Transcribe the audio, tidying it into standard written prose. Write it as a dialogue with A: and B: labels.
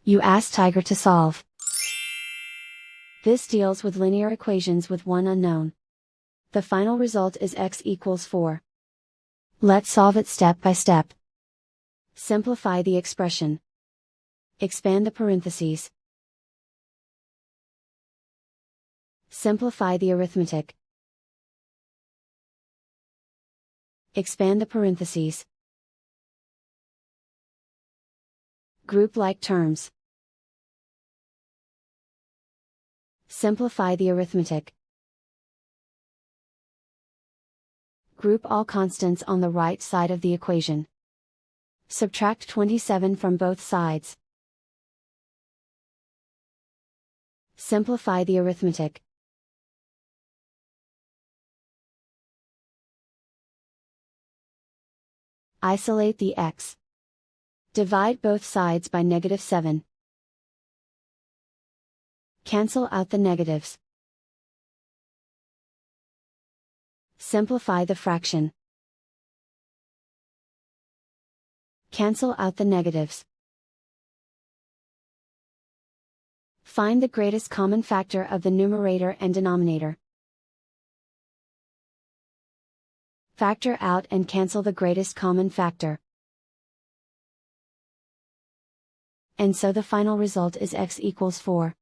A: You ask Tiger to solve. This deals with linear equations with one unknown. The final result is x equals 4. Let's solve it step by step. Simplify the expression. Expand the parentheses. Simplify the arithmetic. Expand the parentheses. Group like terms. Simplify the arithmetic. Group all constants on the right side of the equation. Subtract 27 from both sides. Simplify the arithmetic. Isolate the x. Divide both sides by -7. Cancel out the negatives. Simplify the fraction. Cancel out the negatives. Find the greatest common factor of the numerator and denominator. Factor out and cancel the greatest common factor. And so the final result is x equals 4.